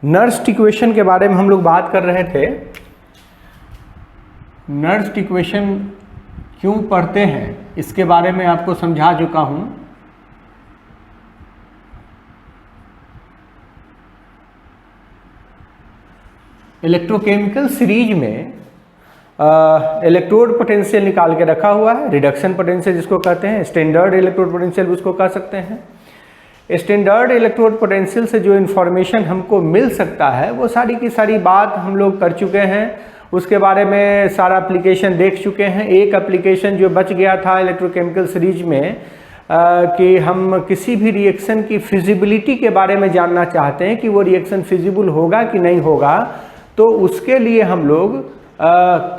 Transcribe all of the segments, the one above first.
Nernst equation के बारे में हम लोग बात कर रहे थे। नर्स्ट इक्वेशन क्यों पढ़ते हैं इसके बारे में आपको समझा चुका हूं। इलेक्ट्रोकेमिकल सीरीज में इलेक्ट्रोड पोटेंशियल निकाल के रखा हुआ है, रिडक्शन पोटेंशियल जिसको कहते हैं, स्टैंडर्ड इलेक्ट्रोड पोटेंशियल उसको कह सकते हैं। स्टैंडर्ड इलेक्ट्रोड पोटेंशियल से जो इन्फॉर्मेशन हमको मिल सकता है वो सारी की सारी बात हम लोग कर चुके हैं, उसके बारे में सारा एप्लीकेशन देख चुके हैं। एक एप्लीकेशन जो बच गया था इलेक्ट्रोकेमिकल सीरीज में कि हम किसी भी रिएक्शन की फिजिबिलिटी के बारे में जानना चाहते हैं कि वो रिएक्शन फिजिबल होगा कि नहीं होगा, तो उसके लिए हम लोग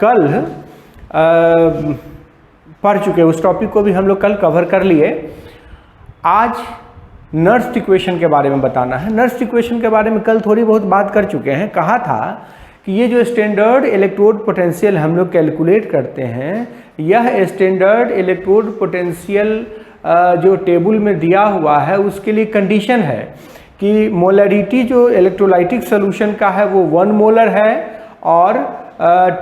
कल पढ़ चुके, उस टॉपिक को भी हम लोग कल कवर कर लिए। आज नर्स्ट इक्वेशन के बारे में बताना है। नर्स्ट इक्वेशन के बारे में कल थोड़ी बहुत बात कर चुके हैं। कहा था कि ये जो स्टैंडर्ड इलेक्ट्रोड पोटेंशियल हम लोग कैलकुलेट करते हैं, यह स्टैंडर्ड इलेक्ट्रोड पोटेंशियल जो टेबल में दिया हुआ है उसके लिए कंडीशन है कि मोलरिटी जो इलेक्ट्रोलाइटिक सोल्यूशन का है वो 1 मोलर है और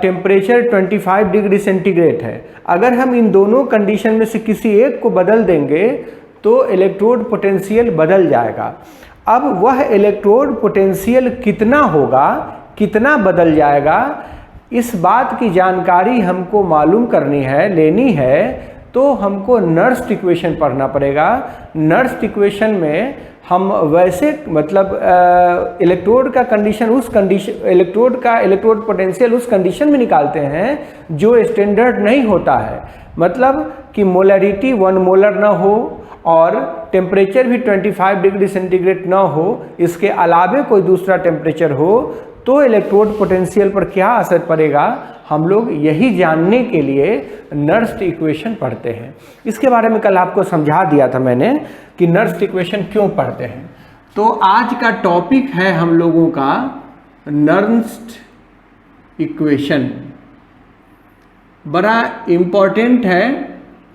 टेम्परेचर 25 डिग्री सेंटीग्रेड है। अगर हम इन दोनों कंडीशन में से किसी एक को बदल देंगे तो इलेक्ट्रोड पोटेंशियल बदल जाएगा। अब वह इलेक्ट्रोड पोटेंशियल कितना होगा, कितना बदल जाएगा, इस बात की जानकारी हमको मालूम करनी है, लेनी है, तो हमको नर्स्ट इक्वेशन पढ़ना पड़ेगा। नर्स्ट इक्वेशन में हम वैसे मतलब इलेक्ट्रोड का कंडीशन उस कंडीशन इलेक्ट्रोड का इलेक्ट्रोड पोटेंशियल उस कंडीशन में निकालते हैं जो स्टैंडर्ड नहीं होता है, मतलब कि मोलरिटी 1 मोलर ना हो और टेम्परेचर भी 25 डिग्री सेंटीग्रेड ना हो, इसके अलावे कोई दूसरा टेम्परेचर हो, तो इलेक्ट्रोड पोटेंशियल पर क्या असर पड़ेगा, हम लोग यही जानने के लिए नर्स्ट इक्वेशन पढ़ते हैं। इसके बारे में कल आपको समझा दिया था मैंने कि नर्स्ट इक्वेशन क्यों पढ़ते हैं। तो आज का टॉपिक है हम लोगों का नर्स्ट इक्वेशन। बड़ा इम्पॉर्टेंट है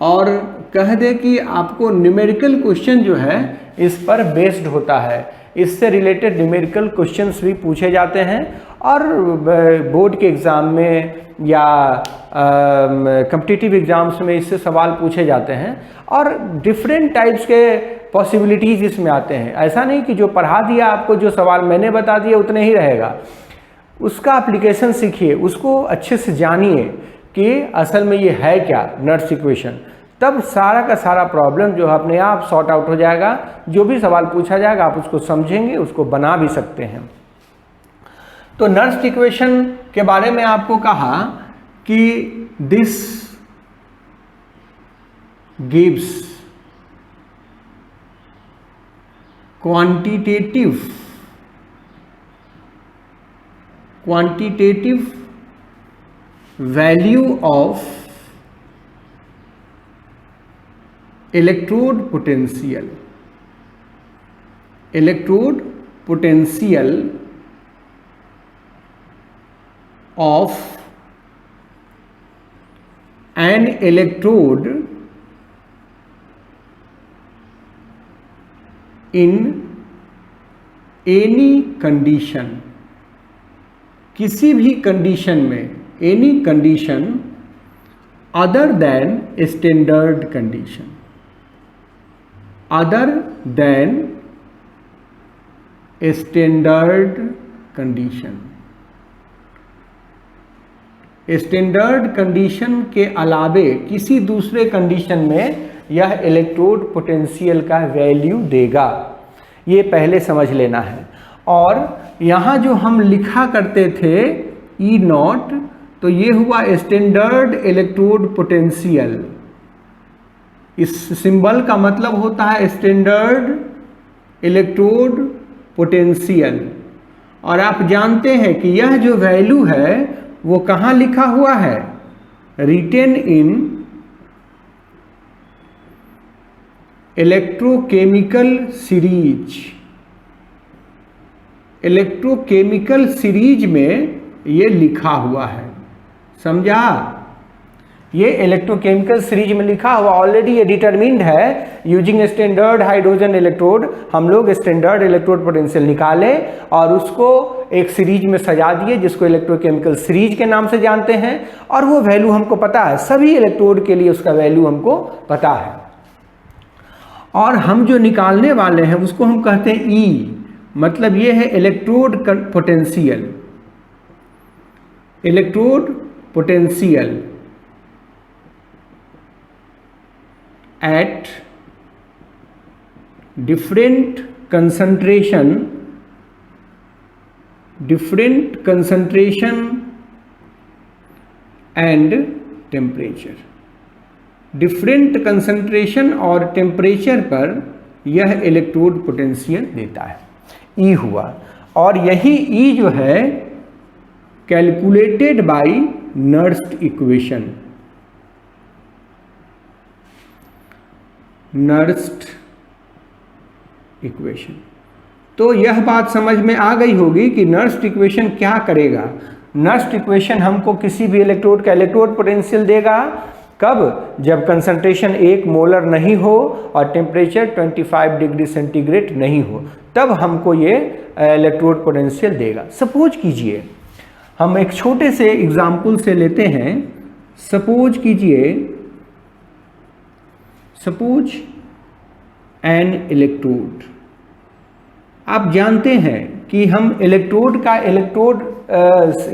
और कह दे कि आपको न्यूमेरिकल क्वेश्चन जो है इस पर बेस्ड होता है। इससे रिलेटेड न्यूमेरिकल क्वेश्चंस भी पूछे जाते हैं और बोर्ड के एग्ज़ाम में या कॉम्पिटिटिव एग्ज़ाम्स में इससे सवाल पूछे जाते हैं और डिफरेंट टाइप्स के पॉसिबिलिटीज़ इसमें आते हैं। ऐसा नहीं कि जो पढ़ा दिया आपको, जो सवाल मैंने बता दिया उतने ही रहेगा, उसका एप्लीकेशन सीखिए, उसको अच्छे से जानिए कि असल में ये है क्या नर्स्ट इक्वेशन, तब सारा का सारा प्रॉब्लम जो है अपने आप सॉर्ट आउट हो जाएगा। जो भी सवाल पूछा जाएगा आप उसको समझेंगे, उसको बना भी सकते हैं। तो नर्स्ट इक्वेशन के बारे में आपको कहा कि this gives quantitative value of electrode potential of an electrode in any condition, किसी भी कंडीशन में, any condition other than standard condition, other than standard condition। Standard condition के अलावे किसी दूसरे कंडीशन में यह इलेक्ट्रोड पोटेंशियल का वैल्यू देगा, ये पहले समझ लेना है। और यहाँ जो हम लिखा करते थे E0, तो ये हुआ स्टैंडर्ड इलेक्ट्रोड पोटेंशियल। इस सिंबल का मतलब होता है स्टैंडर्ड इलेक्ट्रोड पोटेंशियल। और आप जानते हैं कि यह जो वैल्यू है वो कहाँ लिखा हुआ है, रिटेन इन इलेक्ट्रोकेमिकल सीरीज। इलेक्ट्रोकेमिकल सीरीज में ये लिखा हुआ है, समझा। ये इलेक्ट्रोकेमिकल सीरीज में लिखा हुआ ऑलरेडी ये डिटरमिन्ड है। यूजिंग स्टैंडर्ड हाइड्रोजन इलेक्ट्रोड हम लोग स्टैंडर्ड इलेक्ट्रोड पोटेंशियल निकाले और उसको एक सीरीज में सजा दिए जिसको इलेक्ट्रोकेमिकल सीरीज के नाम से जानते हैं, और वो वैल्यू हमको पता है, सभी इलेक्ट्रोड के लिए उसका वैल्यू हमको पता है। और हम जो निकालने वाले हैं उसको हम कहते हैं ई, मतलब ये है electrode potential, electrode potential at different concentration and temperature। Different concentration और टेम्परेचर पर यह इलेक्ट्रोड पोटेंशियल देता है, ई हुआ। और यही ई जो है calculated by Nernst equation, Nernst equation. तो यह बात समझ में आ गई होगी कि नर्स्ट इक्वेशन क्या करेगा। नर्स्ट इक्वेशन हमको किसी भी इलेक्ट्रोड का इलेक्ट्रोड पोटेंशियल देगा, कब? जब कंसंट्रेशन 1 मोलर नहीं हो और टेम्परेचर 25 डिग्री सेंटीग्रेड नहीं हो, तब हमको ये इलेक्ट्रोड पोटेंशियल देगा। सपोज कीजिए, हम एक छोटे से एग्जाम्पल से लेते हैं। सपोज कीजिए, सपोज एन इलेक्ट्रोड। आप जानते हैं कि हम इलेक्ट्रोड का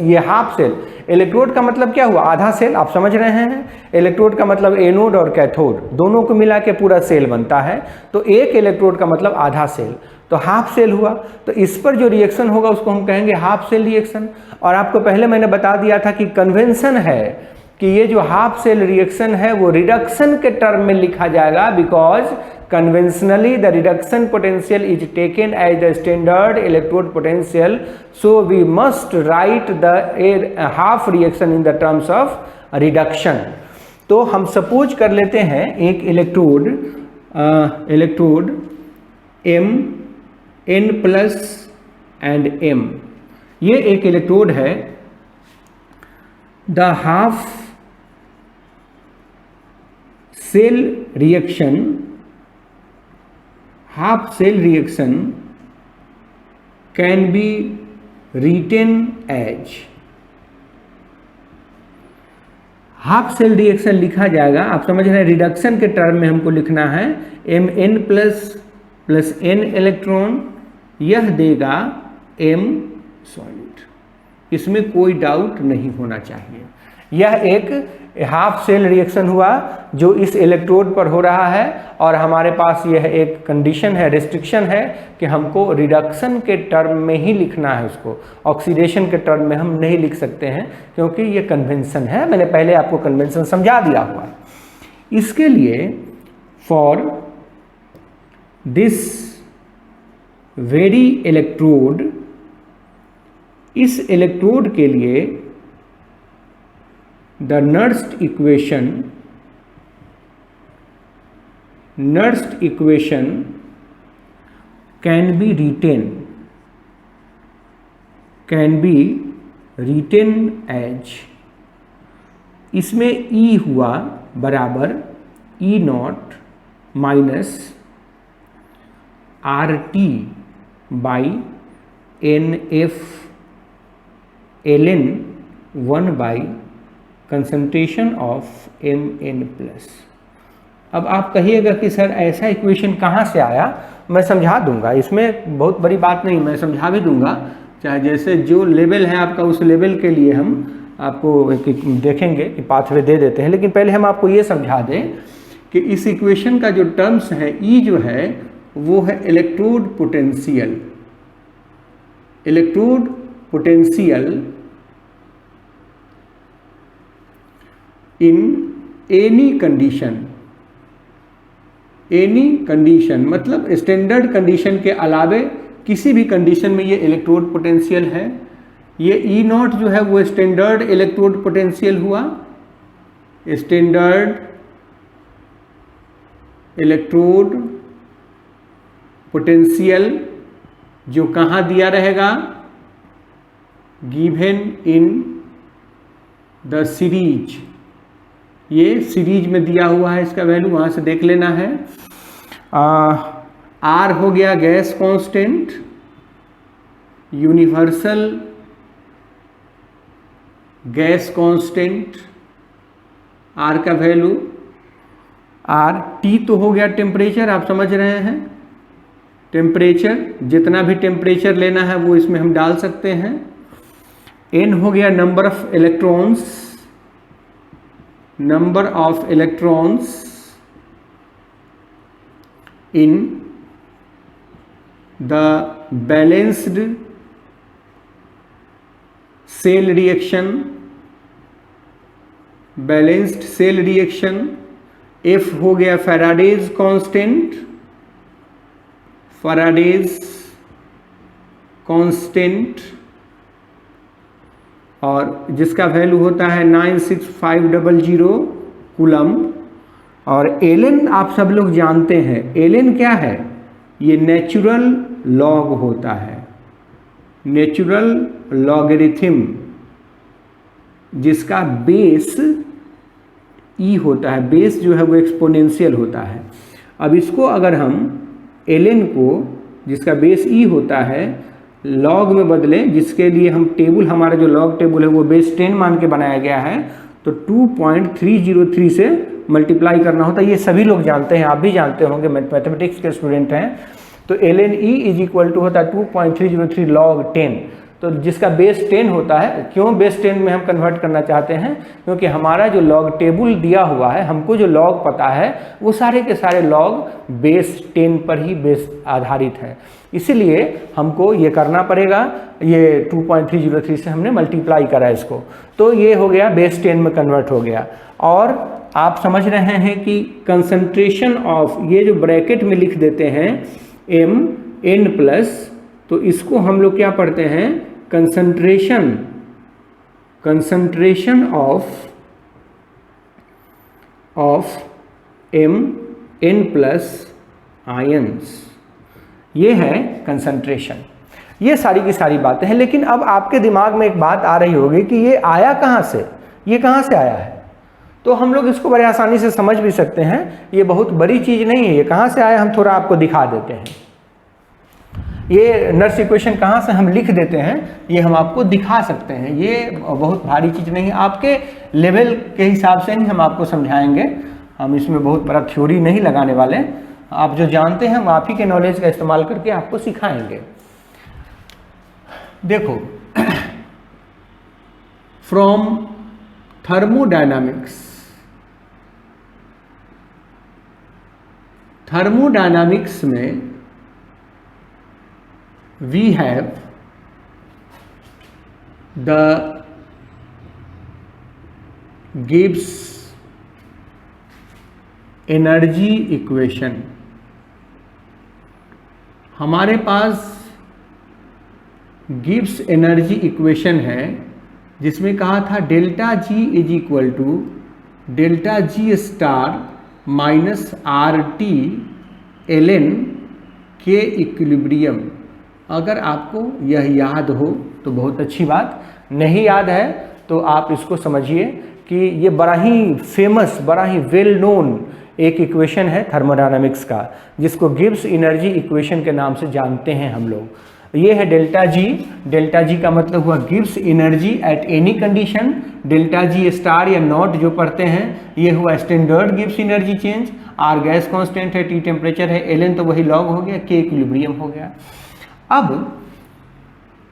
ये हाफ सेल, इलेक्ट्रोड का मतलब क्या हुआ? आधा सेल, आप समझ रहे हैं। इलेक्ट्रोड का मतलब एनोड और कैथोड दोनों को मिला के पूरा सेल बनता है, तो एक इलेक्ट्रोड का मतलब आधा सेल, तो हाफ सेल हुआ। तो इस पर जो रिएक्शन होगा उसको हम कहेंगे हाफ सेल रिएक्शन। और आपको पहले मैंने बता दिया था कि कन्वेंशन है कि ये जो हाफ सेल रिएक्शन है वो रिडक्शन के टर्म में लिखा जाएगा, because conventionally the reduction potential is taken as the standard electrode potential, so we must write the half reaction in the terms of reduction. तो हम सपोज कर लेते हैं एक electrode m n plus and m, ये एक electrode है। The half cell reaction can be written as, half cell reaction लिखा जाएगा, आप समझ रहे हैं, रिडक्शन के टर्म में हमको लिखना है Mn प्लस n इलेक्ट्रॉन, यह देगा m सॉलिड। इसमें कोई डाउट नहीं होना चाहिए। यह एक हाफ सेल रिएक्शन हुआ जो इस इलेक्ट्रोड पर हो रहा है, और हमारे पास यह एक कंडीशन है, रेस्ट्रिक्शन है कि हमको रिडक्शन के टर्म में ही लिखना है उसको, ऑक्सीडेशन के टर्म में हम नहीं लिख सकते हैं, क्योंकि ये कन्वेंशन है। मैंने पहले आपको कन्वेंशन समझा दिया हुआ। इसके लिए फॉर दिस वेरी इलेक्ट्रोड, इस इलेक्ट्रोड के लिए the Nernst equation can be written as, इसमें E हुआ बराबर E naught minus RT by NF ln 1 by concentration of Mn plus. अब आप कहिएगा कि सर ऐसा इक्वेशन कहाँ से आया? मैं समझा दूंगा, इसमें बहुत बड़ी बात नहीं, मैं समझा भी दूंगा। चाहे जैसे जो लेवल है आपका, उस लेवल के लिए हम आपको देखेंगे कि पाथवे दे देते हैं, लेकिन पहले हम आपको ये समझा दें कि इस इक्वेशन का जो टर्म्स है, E जो है वो है electrode potential. Electrode potential in any condition, मतलब स्टैंडर्ड कंडीशन के अलावे किसी भी कंडीशन में ये इलेक्ट्रोड पोटेंशियल है। ये ई नॉट जो है वो स्टैंडर्ड इलेक्ट्रोड पोटेंशियल हुआ, स्टैंडर्ड इलेक्ट्रोड पोटेंशियल जो कहाँ दिया रहेगा, गिवन इन द सीरीज, ये सीरीज में दिया हुआ है, इसका वैल्यू वहाँ से देख लेना है। आर हो गया gas constant, universal gas constant, R का वैल्यू। आर टी तो हो गया टेम्परेचर, आप समझ रहे हैं, टेम्परेचर, जितना भी टेम्परेचर लेना है वो इसमें हम डाल सकते हैं। एन हो गया number of electrons, number of electrons in the balanced cell reaction, balanced cell reaction. F हो गया फैराडेज कांस्टेंट, फैराडेज कांस्टेंट, और जिसका वैल्यू होता है 96500 कूलम। और एलन आप सब लोग जानते हैं, एलन क्या है, ये नेचुरल लॉग होता है, नेचुरल लॉगरिथम, जिसका बेस ई होता है, बेस जो है वो एक्सपोनेंशियल होता है। अब इसको अगर हम एलन को, जिसका बेस ई होता है, लॉग में बदलें, जिसके लिए हम टेबल, हमारा जो लॉग टेबल है वो बेस 10 मान के बनाया गया है, तो 2303 से मल्टीप्लाई करना होता है। ये सभी लोग जानते हैं, आप भी जानते होंगे, मैथमेटिक्स के स्टूडेंट हैं। तो ln e is equal to होता है 2303 log 10, तो जिसका बेस 10 होता है। क्यों बेस 10 में हम कन्वर्ट करना चाहते हैं, क्योंकि हमारा जो लॉग टेबल दिया हुआ है, हमको जो लॉग पता है वो सारे के सारे लॉग बेस 10 पर ही बेस आधारित है, इसीलिए हमको ये करना पड़ेगा। ये 2303 से हमने मल्टीप्लाई करा इसको, तो ये हो गया बेस 10 में कन्वर्ट हो गया। और आप समझ रहे हैं कि कंसंट्रेशन ऑफ, ये जो ब्रैकेट में लिख देते हैं mn+, तो इसको हम लोग क्या पढ़ते हैं, कंसंट्रेशन ऑफ mn+ आयंस, ये है कंसंट्रेशन। ये सारी की सारी बातें हैं। लेकिन अब आपके दिमाग में एक बात आ रही होगी कि ये आया कहाँ से, ये कहाँ से आया है। तो हम लोग इसको बड़े आसानी से समझ भी सकते हैं, ये बहुत बड़ी चीज़ नहीं है। ये कहाँ से आया हम थोड़ा आपको दिखा देते हैं। ये नर्स इक्वेशन कहाँ से हम लिख देते हैं, ये हम आपको दिखा सकते हैं। ये बहुत भारी चीज़ नहीं है, आपके लेवल के हिसाब से ही हम आपको समझाएंगे। हम इसमें बहुत बड़ा थ्योरी नहीं लगाने वाले, आप जो जानते हैं हम आप ही के नॉलेज का इस्तेमाल करके आपको सिखाएंगे। देखो, फ्रॉम थर्मोडायनामिक्स में we have the Gibbs energy equation. हमारे पास गिब्स एनर्जी इक्वेशन है, जिसमें कहा था delta G is equal to delta G star minus RT ln K equilibrium. अगर आपको यह याद हो तो बहुत अच्छी बात, नहीं याद है तो आप इसको समझिए कि ये बड़ा ही फेमस, बड़ा ही वेल नोन एक इक्वेशन है थर्मोडायनामिक्स का, जिसको गिब्स एनर्जी इक्वेशन के नाम से जानते हैं हम लोग। ये है डेल्टा जी, डेल्टा जी का मतलब हुआ Gibbs energy at any condition. Delta G star या नॉट जो पढ़ते हैं, ये हुआ standard Gibbs energy change. R gas constant है, टी टेम्परेचर है, एलन तो वही लॉग हो गया, के इक्विलिब्रियम हो गया। अब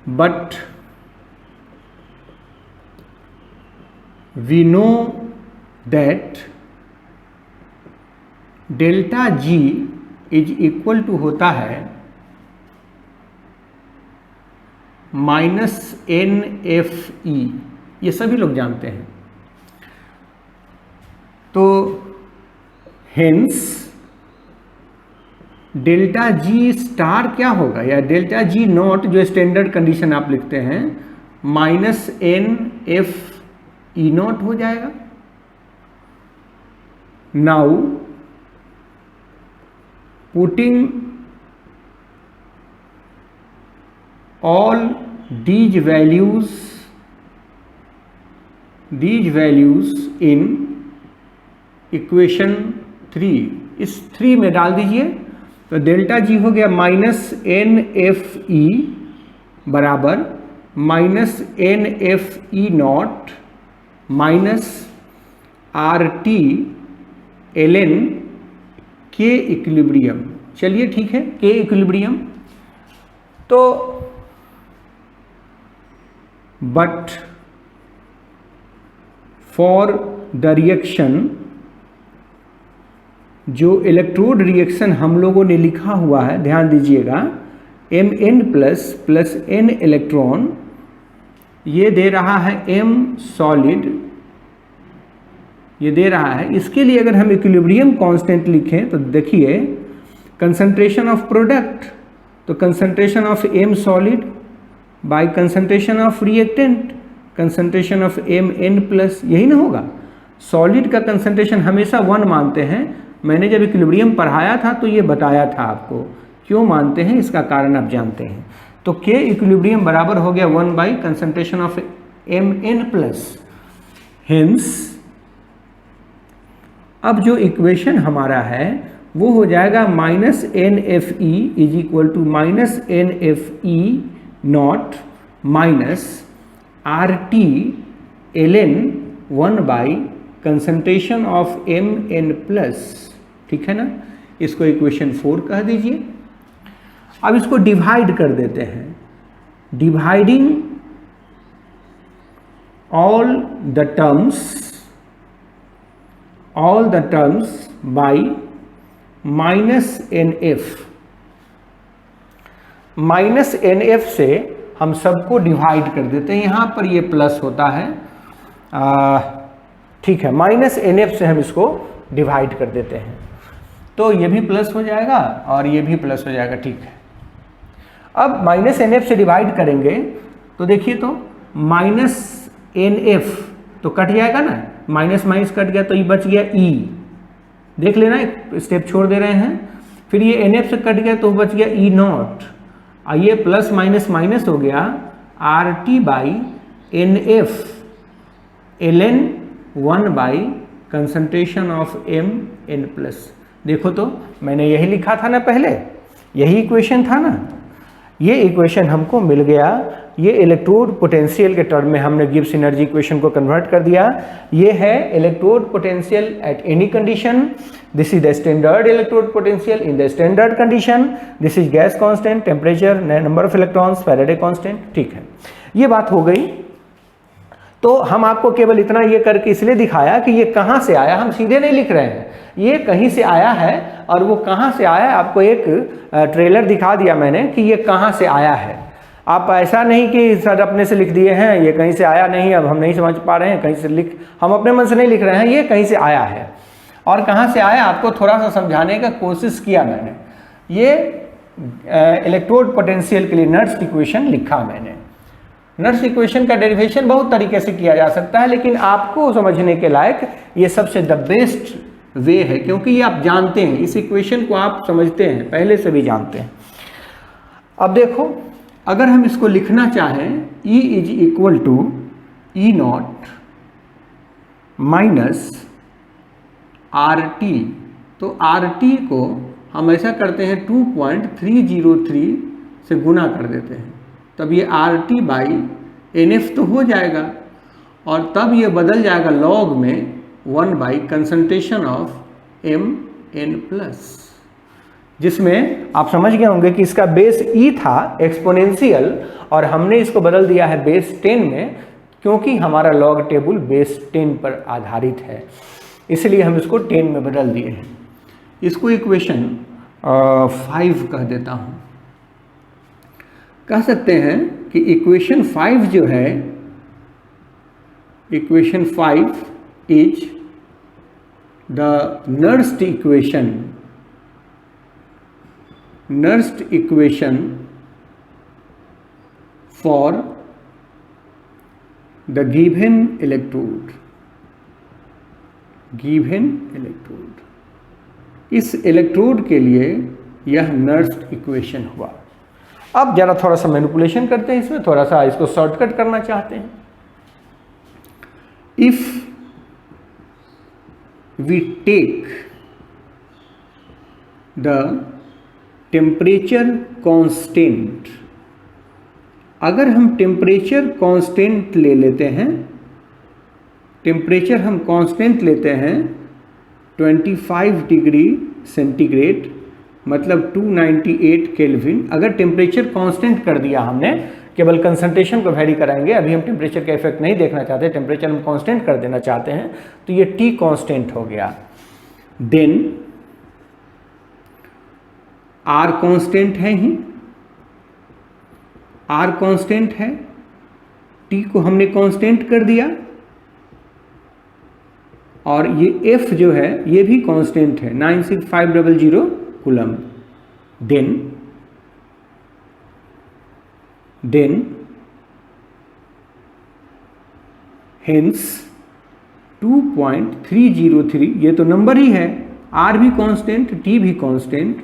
but we know that delta G is equal to होता है -NFE, ये सभी लोग जानते हैं। तो हेंस डेल्टा जी स्टार क्या होगा, या डेल्टा जी नॉट जो स्टैंडर्ड कंडीशन आप लिखते हैं, -NFE नॉट हो जाएगा। Now putting all these values in equation 3, इस 3 में डाल दीजिए तो डेल्टा जी हो गया -NFE बराबर -NFE naught minus RT ln K equilibrium. चलिए ठीक है, K इक्विलिब्रियम। तो बट फॉर द रिएक्शन, जो इलेक्ट्रोड रिएक्शन हम लोगों ने लिखा हुआ है, ध्यान दीजिएगा, Mn+ N इलेक्ट्रॉन, ये दे रहा है M सॉलिड, ये दे रहा है। इसके लिए अगर हम इक्विलिब्रियम कांस्टेंट लिखें तो देखिए कंसंट्रेशन ऑफ प्रोडक्ट, तो concentration of M solid bye concentration of reactant, concentration of Mn+, यही ना होगा। सॉलिड का कंसंट्रेशन हमेशा 1 मानते हैं। मैंने जब इक्विलिब्रियम पढ़ाया था तो ये बताया था आपको, क्यों मानते हैं इसका कारण आप जानते हैं। तो K इक्विलिब्रियम बराबर हो गया 1 by concentration of Mn+। Hence अब जो इक्वेशन हमारा है वो हो जाएगा -NFE is equal to -NFE naught minus RT ln 1 by concentration of Mn+। ठीक है ना, इसको इक्वेशन 4 कह दीजिए। अब इसको डिवाइड कर देते हैं, dividing all the terms by -NF। -NF से हम सबको डिवाइड कर देते हैं, यहाँ पर ये प्लस होता है, ठीक है, -NF से हम इसको डिवाइड कर देते हैं, तो ये भी प्लस हो जाएगा और ये भी प्लस हो जाएगा। ठीक है, अब -NF से डिवाइड करेंगे तो देखिए, तो -NF तो कट जाएगा ना, माइनस माइनस कट गया तो ये बच गया E, देख लेना, एक स्टेप छोड़ दे रहे हैं। फिर ये NF से कट गया तो बच गया E नॉट, और ये प्लस माइनस माइनस हो गया RT by NF ln 1 by concentration of Mn+। देखो तो मैंने यही लिखा था ना पहले, यही इक्वेशन था ना, ये इक्वेशन हमको मिल गया। ये इलेक्ट्रोड पोटेंशियल के टर्म में हमने गिब्स एनर्जी इक्वेशन को कन्वर्ट कर दिया। ये है electrode potential at any condition, this is the standard electrode potential in the standard condition, this is gas constant, temperature, number of electrons, Faraday constant. ठीक है, ये बात हो गई। तो हम आपको केवल इतना ये करके इसलिए दिखाया कि ये कहाँ से आया, हम सीधे नहीं लिख रहे हैं, ये कहीं से आया है, और वो कहाँ से आया है आपको एक ट्रेलर दिखा दिया मैंने कि ये कहाँ से आया है। आप ऐसा नहीं कि सर अपने से लिख दिए हैं, ये कहीं से आया नहीं, अब हम नहीं समझ पा रहे हैं, कहीं से हम अपने मन से नहीं लिख रहे हैं, ये कहीं से आया है। और कहाँ से आया आपको थोड़ा सा समझाने का कोशिश किया मैंने। ये इलेक्ट्रोड पोटेंशियल के लिए नर्स इक्वेशन लिखा मैंने। नर्स इक्वेशन का डेरिवेशन बहुत तरीके से किया जा सकता है, लेकिन आपको समझने के लायक ये सबसे द बेस्ट वे है, क्योंकि ये आप जानते हैं, इस इक्वेशन को आप समझते हैं, पहले से भी जानते हैं। अब देखो, अगर हम इसको लिखना चाहें, E is equal to E naught minus RT, तो RT को हम ऐसा करते हैं 2.303 से गुना कर देते हैं, तब ये RT बाई NF तो हो जाएगा, और तब ये बदल जाएगा लॉग में 1 बाई कंसंट्रेशन ऑफ Mn+, जिसमें आप समझ गए होंगे कि इसका बेस E था एक्सपोनेंशियल, और हमने इसको बदल दिया है बेस 10 में, क्योंकि हमारा लॉग टेबल बेस 10 पर आधारित है, इसलिए हम इसको 10 में बदल दिए हैं। इसको इक्वेशन 5 कह देता हूँ। कह सकते हैं कि इक्वेशन 5 जो है, equation 5 is the nursed equation for the given electrode. इस इलेक्ट्रोड के लिए यह नर्स्ड इक्वेशन हुआ। अब जरा थोड़ा सा मैनिपुलेशन करते हैं इसमें, थोड़ा सा इसको शॉर्टकट करना चाहते हैं। If we take the temperature constant, अगर हम टेम्परेचर कांस्टेंट ले लेते हैं, टेम्परेचर हम कांस्टेंट लेते हैं 25 डिग्री सेंटीग्रेड मतलब 298 केल्विन, अगर टेम्परेचर कांस्टेंट कर दिया हमने, केवल कंसंट्रेशन को वेरी कराएंगे, अभी हम टेम्परेचर का इफेक्ट नहीं देखना चाहते, टेम्परेचर हम कांस्टेंट कर देना चाहते हैं, तो ये T कांस्टेंट हो गया। देन R कांस्टेंट है ही, R कांस्टेंट है, T को हमने कांस्टेंट कर दिया, और ये F जो है ये भी कांस्टेंट है 96500 कूलम। देन हेंस 2.303, ये तो नंबर ही है, R भी कांस्टेंट, T भी कांस्टेंट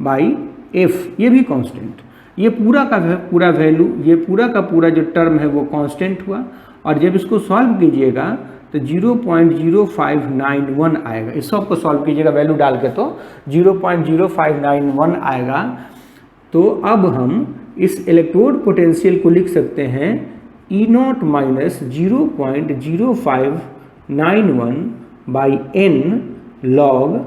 बाई F ये भी कांस्टेंट, ये पूरा का पूरा वैल्यू, ये पूरा का पूरा जो टर्म है वो कांस्टेंट हुआ, और जब इसको सॉल्व कीजिएगा तो 0.0591 आएगा। इस सब को सॉल्व कीजिएगा वैल्यू डाल के तो 0.0591 आएगा। तो अब हम इस इलेक्ट्रोड पोटेंशियल को लिख सकते हैं E0 minus 0.0591 by n log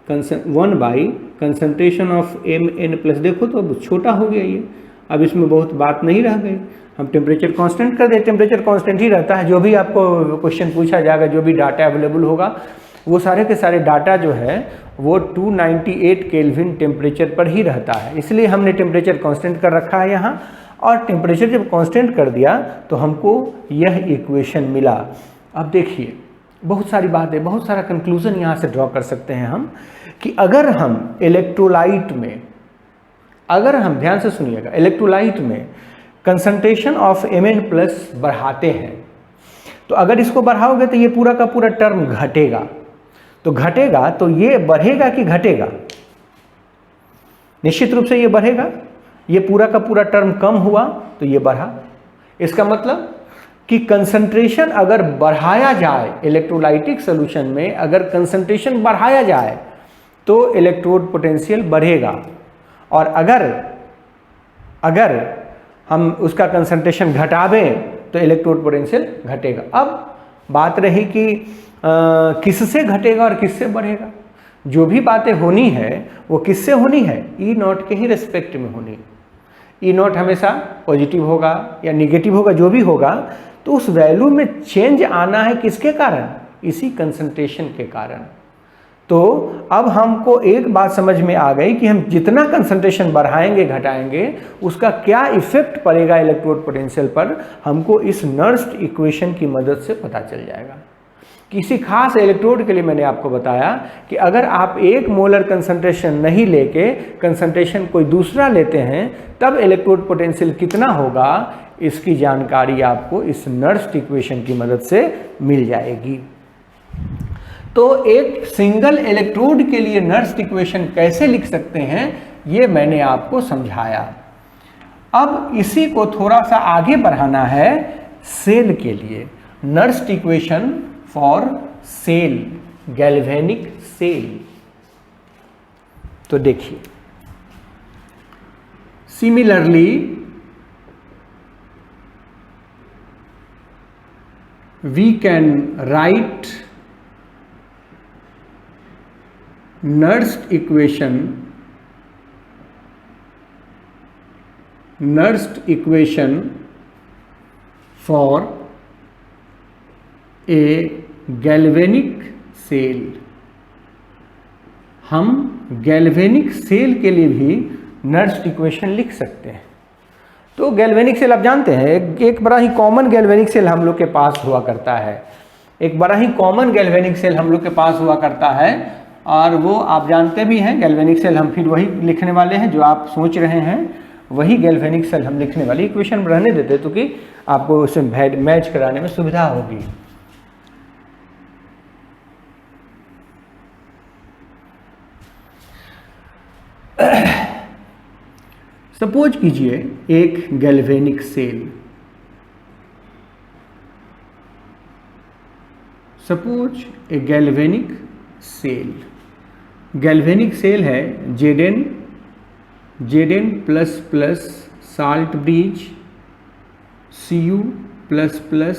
1 by concentration of Mn plus, देखो तो अब छोटा हो गया ये, अब इसमें बहुत बात नहीं रह गई, हम टेम्परेचर कांस्टेंट कर दे, टेम्परेचर कांस्टेंट ही रहता है, जो भी आपको क्वेश्चन पूछा जाएगा, जो भी डाटा अवेलेबल होगा, वो सारे के सारे डाटा जो है वो 298 केल्विन टेम्परेचर पर ही रहता है, इसलिए हमने टेम्परेचर कांस्टेंट कर रखा है यहाँ, और टेम्परेचर जब कांस्टेंट कर दिया तो हमको यह इक्वेशन मिला। अब देखिए बहुत सारी बातें, बहुत सारा कंक्लूजन यहाँ से ड्रॉ कर सकते हैं हम, कि अगर हम इलेक्ट्रोलाइट में, अगर हम ध्यान से सुनिएगा, इलेक्ट्रोलाइट में कंसंट्रेशन ऑफ Mn प्लस बढ़ाते हैं, तो अगर इसको बढ़ाओगे तो ये पूरा का पूरा टर्म घटेगा, तो घटेगा तो ये बढ़ेगा कि घटेगा? निश्चित रूप से ये बढ़ेगा, ये पूरा का पूरा टर्म कम हुआ तो ये बढ़ा, इसका मतलब कि कंसंट्रेशन अगर बढ़ाया जाए, इलेक्ट्रोलाइटिक सॉल्यूशन में अगर कंसंट्रेशन बढ़ाया जाए तो इलेक्ट्रोड पोटेंशियल बढ़ेगा, और अगर हम उसका कंसंट्रेशन घटावें तो इलेक्ट्रोड पोटेंशियल घटेगा। अब बात रही कि किससे घटेगा और किससे बढ़ेगा। जो भी बातें होनी है वो किससे होनी है? E0 के ही रेस्पेक्ट में होनी है। E0 हमेशा पॉजिटिव होगा या निगेटिव होगा, जो भी होगा, तो उस वैल्यू में चेंज आना है किसके कारण? इसी कंसंट्रेशन के कारण। तो अब हमको एक बात समझ में आ गई कि हम जितना कंसंट्रेशन बढ़ाएंगे घटाएंगे उसका क्या इफेक्ट पड़ेगा इलेक्ट्रोड पोटेंशियल पर, हमको इस नर्स्ट इक्वेशन की मदद से पता चल जाएगा। किसी खास इलेक्ट्रोड के लिए मैंने आपको बताया कि अगर आप 1 मोलर कंसंट्रेशन नहीं लेके कंसंट्रेशन कोई दूसरा लेते हैं तब इलेक्ट्रोड पोटेंशियल कितना होगा, इसकी जानकारी आपको इस नर्स्ट इक्वेशन की मदद से मिल जाएगी। तो एक सिंगल इलेक्ट्रोड के लिए नर्स्ट इक्वेशन कैसे लिख सकते हैं ये मैंने आपको समझाया। अब इसी को थोड़ा सा आगे बढ़ाना है सेल के लिए। Nernst equation for cell, galvanic cell. तो देखिए, similarly we can write Nernst equation for a galvanic cell. हम गैल्वेनिक सेल के लिए भी नर्स्ट इक्वेशन लिख सकते हैं। तो गैल्वेनिक सेल आप जानते हैं एक बड़ा ही कॉमन गैल्वेनिक सेल हम लोग के पास हुआ करता है, एक बड़ा ही कॉमन गैल्वेनिक सेल हम लोग के पास हुआ करता है, और वो आप जानते भी हैं। गैल्वेनिक सेल हम फिर वही लिखने वाले हैं जो आप सोच रहे हैं, वही गैल्वेनिक सेल हम लिखने वाले। इक्वेशन रहने देते तो कि आपको उसे मैच कराने में सुविधा होगी। सपोज कीजिए एक गैल्वेनिक सेल, सपोज ए गैल्वेनिक सेल। गैल्वेनिक सेल है Zn plus plus salt bridge Cu plus plus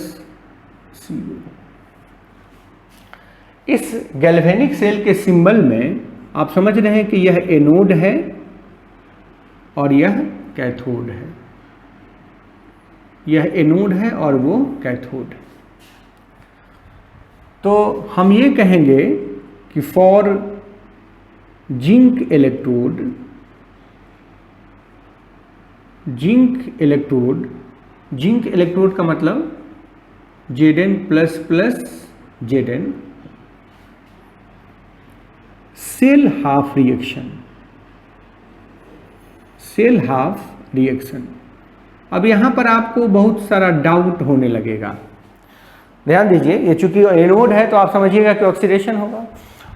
Cu। इस गैल्वेनिक सेल के सिंबल में आप समझ रहे हैं कि यह एनोड है और यह कैथोड है। यह एनोड है और वो कैथोड है। तो हम ये कहेंगे कि फॉर जिंक इलेक्ट्रोड का मतलब Zn plus plus Zn cell half reaction. अब यहाँ पर आपको बहुत सारा डाउट होने लगेगा। ध्यान दीजिए, ये चूंकि एनोड है तो आप समझिएगा कि ऑक्सीडेशन होगा,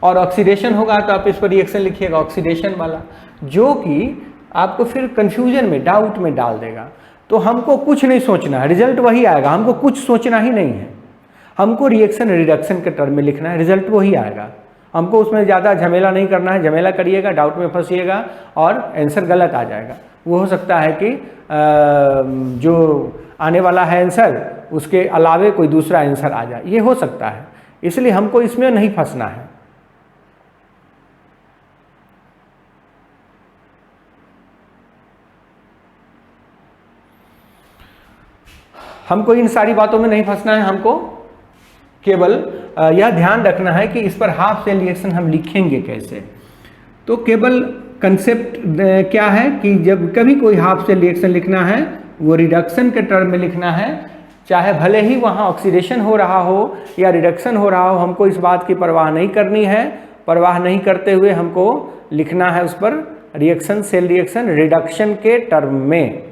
और ऑक्सीडेशन होगा तो आप इस पर रिएक्शन लिखिएगा ऑक्सीडेशन वाला, जो कि आपको फिर कंफ्यूजन में, डाउट में डाल देगा। तो हमको कुछ नहीं सोचना है, रिजल्ट वही आएगा, हमको कुछ सोचना ही नहीं है। हमको रिएक्शन रिडक्शन के टर्म में लिखना है, रिजल्ट वही आएगा। हमको उसमें ज़्यादा झमेला नहीं करना है। झमेला करिएगा, डाउट में फंसिएगा और आंसर गलत आ जाएगा। वो हो सकता है कि जो आने वाला है आंसर, उसके अलावे कोई दूसरा आंसर आ जाए, ये हो सकता है। इसलिए हमको इसमें नहीं फंसना है। हमको इन सारी बातों में नहीं फंसना है। हमको केवल यह ध्यान रखना है कि इस पर हाफ सेल रिएक्शन हम लिखेंगे कैसे। तो केवल कंसेप्ट क्या है कि जब कभी कोई हाफ सेल रिएक्शन लिखना है, वो रिडक्शन के टर्म में लिखना है, चाहे भले ही वहाँ ऑक्सीडेशन हो रहा हो या रिडक्शन हो रहा हो। हमको इस बात की परवाह नहीं करनी है। परवाह नहीं करते हुए हमको लिखना है उस पर रिएक्शन, सेल रिएक्शन रिडक्शन के टर्म में।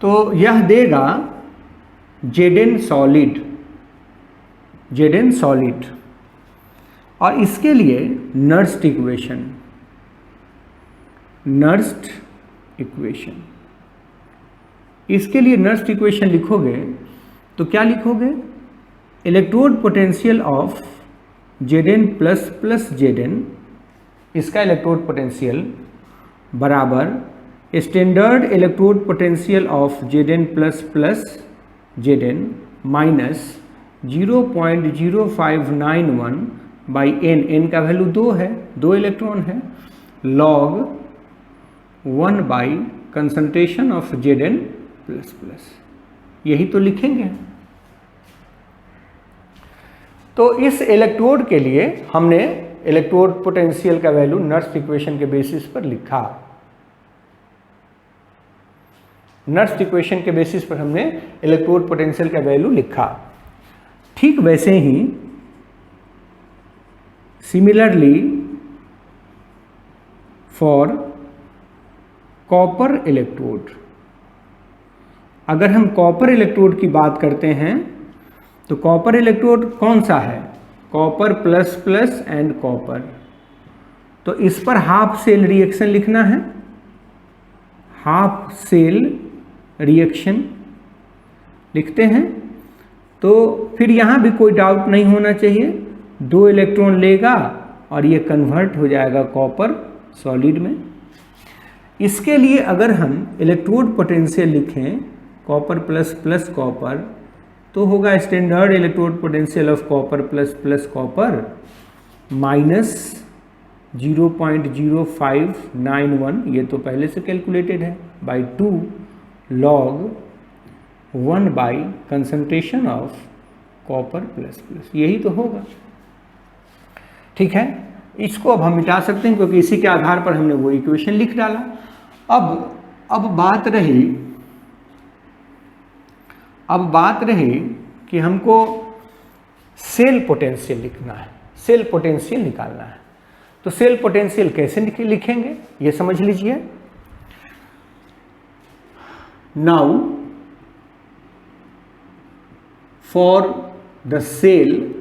तो यह देगा Zn सॉलिड, और इसके लिए नर्स्ट इक्वेशन, इसके लिए नर्स्ट इक्वेशन लिखोगे तो क्या लिखोगे? Electrode potential of Zn plus plus Zn, इसका इलेक्ट्रोड पोटेंशियल बराबर standard electrode potential of Zn plus plus Zn minus 0.0591 by n का वैल्यू 2 है, 2 इलेक्ट्रॉन है, log 1 by concentration of Zn plus plus. यही तो लिखेंगे। तो इस इलेक्ट्रोड के लिए हमने इलेक्ट्रोड पोटेंशियल का वैल्यू नर्स्ट इक्वेशन के बेसिस पर लिखा। नर्स्ट इक्वेशन के बेसिस पर हमने इलेक्ट्रोड पोटेंशियल का वैल्यू लिखा। ठीक वैसे ही सिमिलरली फॉर कॉपर इलेक्ट्रोड, अगर हम कॉपर इलेक्ट्रोड की बात करते हैं तो कॉपर इलेक्ट्रोड कौन सा है? Copper plus plus and copper. तो इस पर हाफ सेल रिएक्शन लिखना है, हाफ सेल रिएक्शन लिखते हैं। तो फिर यहाँ भी कोई डाउट नहीं होना चाहिए, 2 इलेक्ट्रॉन लेगा और ये कन्वर्ट हो जाएगा कॉपर सॉलिड में। इसके लिए अगर हम इलेक्ट्रोड पोटेंशियल लिखें कॉपर प्लस प्लस कॉपर, तो होगा standard electrode potential of copper plus plus copper minus 0.0591, ये तो पहले से कैलकुलेटेड है, by 2 log 1 by concentration of copper plus plus. यही तो होगा। ठीक है, इसको अब हम मिटा सकते हैं क्योंकि इसी के आधार पर हमने वो इक्वेशन लिख डाला। अब बात रही कि हमको सेल पोटेंशियल लिखना है। सेल पोटेंशियल निकालना है। तो सेल पोटेंशियल कैसे लिखेंगे ये समझ लीजिए। नाउ फॉर द सेल,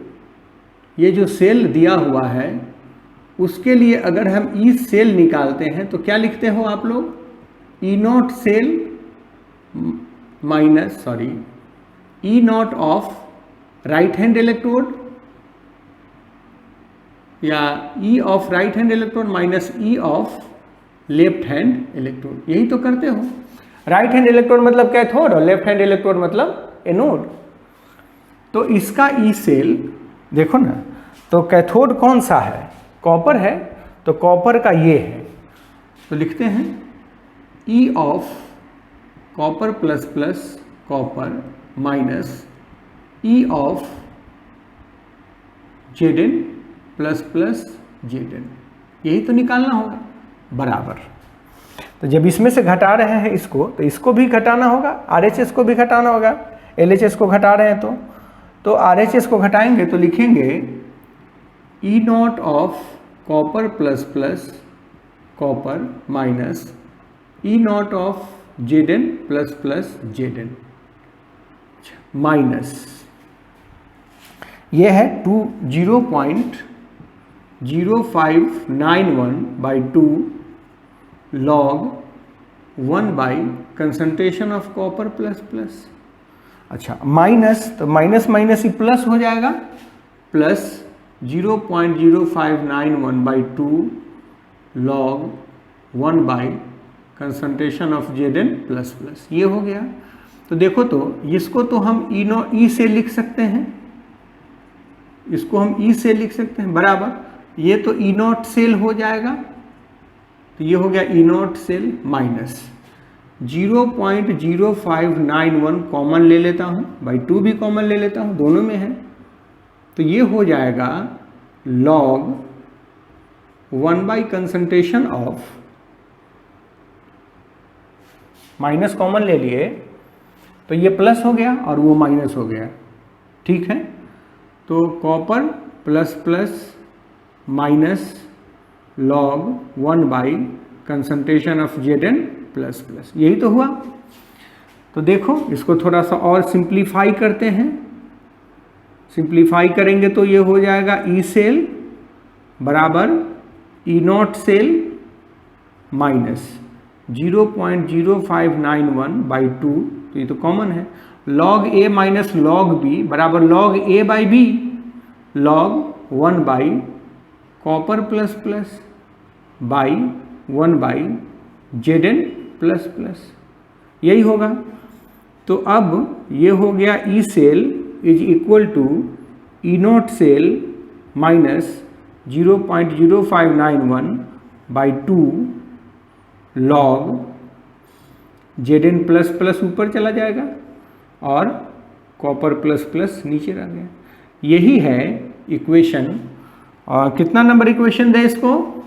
ये जो सेल दिया हुआ है उसके लिए अगर हम ई सेल निकालते हैं तो क्या लिखते हो आप लोग, E not cell minus E not of right hand electrode या E of right hand electrode minus E of left hand electrode, यही तो करते हो। राइट हैंड इलेक्ट्रोड मतलब कैथोड और लेफ्ट हैंड इलेक्ट्रोड मतलब एनोड। तो इसका ई सेल देखो ना, तो कैथोड कौन सा है, कॉपर है, तो कॉपर का ये है, तो लिखते हैं ई of copper plus plus copper minus E of Z plus plus Z, यही तो निकालना होगा बराबर। तो जब इसमें से घटा रहे हैं इसको, तो इसको भी घटाना होगा, आरएचएस को भी घटाना होगा, एलएचएस को घटा रहे हैं तो आरएचएस को घटाएंगे तो लिखेंगे E not of copper plus plus copper minus E not of Z plus plus Z minus, ये है 0.0591/2 log 1 by concentration of copper plus plus. अच्छा माइनस, तो माइनस माइनस ही प्लस हो जाएगा, plus 0.0591/2 log 1 by concentration of Z plus plus, ये हो गया। तो देखो तो इसको तो हम ई से लिख सकते हैं, इसको हम ई से लिख सकते हैं बराबर, ये तो ई नॉट सेल हो जाएगा, तो ये हो गया ई नॉट सेल माइनस 0.0591 कॉमन ले लेता हूँ, बाई 2 भी कॉमन ले लेता हूँ, दोनों में है, तो ये हो जाएगा log 1 by concentration of, minus common ले लिए तो ये प्लस हो गया और वो माइनस हो गया, ठीक है। तो copper plus plus minus log 1 by concentration of Z plus plus, यही तो हुआ। तो देखो इसको थोड़ा सा और सिंप्लीफाई करते हैं, सिंप्लीफाई करेंगे तो ये हो जाएगा ई सेल बराबर ई नॉट सेल माइनस 0.0591/2, तो ये तो कॉमन है, log a minus log b बराबर log a by B log 1 by copper plus plus by 1 by Z plus plus, यही होगा। तो अब ये हो गया E cell is equal to E not cell minus 0.0591/2 log Z plus plus ऊपर चला जाएगा और कॉपर प्लस प्लस नीचे रह गया, यही है इक्वेशन। और कितना नंबर इक्वेशन दे इसको,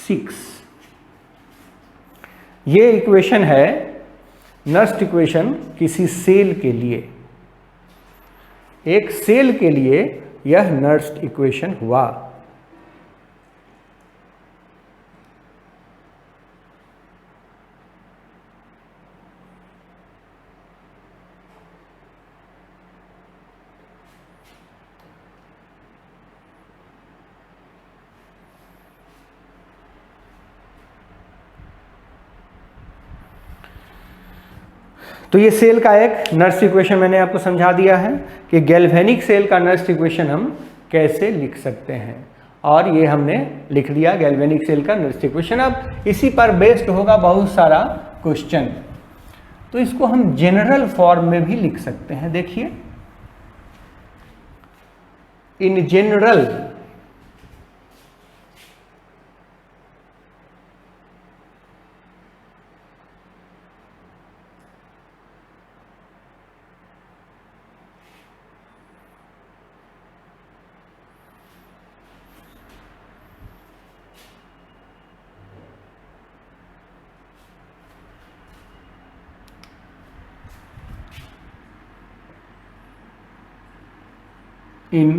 6। ये इक्वेशन है नर्स्ट इक्वेशन किसी सेल के लिए, एक सेल के लिए यह नर्स्ट इक्वेशन हुआ। तो ये सेल का एक नर्स्ट इक्वेशन मैंने आपको समझा दिया है कि गैल्वेनिक सेल का नर्स्ट इक्वेशन हम कैसे लिख सकते हैं, और ये हमने लिख दिया गैल्वेनिक सेल का नर्स्ट इक्वेशन। अब इसी पर बेस्ड होगा बहुत सारा क्वेश्चन, तो इसको हम जनरल फॉर्म में भी लिख सकते हैं। देखिए in general in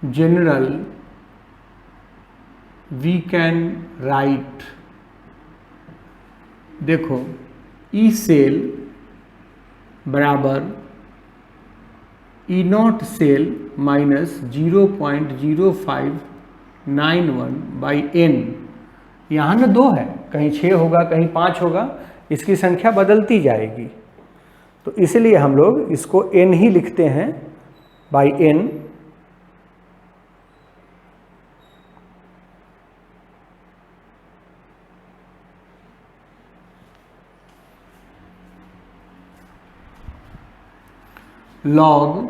general we can write, देखो ई सेल बराबर E not cell minus 0.0591 by n. यहाँ ना 2 है, कहीं 6 होगा कहीं 5 होगा, इसकी संख्या बदलती जाएगी, तो इसलिए हम लोग इसको n ही लिखते हैं by n। Log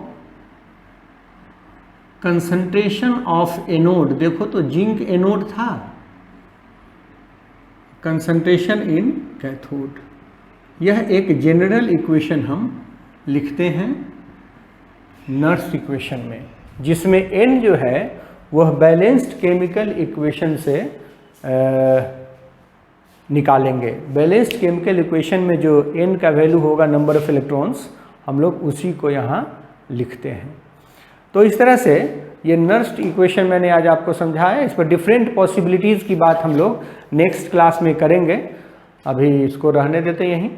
concentration of anode, देखो तो जिंक एनोड था, कंसंट्रेशन इन कैथोड। यह एक जनरल इक्वेशन हम लिखते हैं नर्स इक्वेशन में, जिसमें n जो है वह बैलेंस्ड केमिकल इक्वेशन से निकालेंगे। बैलेंस्ड केमिकल इक्वेशन में जो n का वैल्यू होगा, नंबर ऑफ इलेक्ट्रॉन्स, हम लोग उसी को यहाँ लिखते हैं। तो इस तरह से ये नर्स्ट इक्वेशन मैंने आज आपको समझाया। इस पर डिफरेंट पॉसिबिलिटीज़ की बात हम लोग नेक्स्ट क्लास में करेंगे। अभी इसको रहने देते यहीं।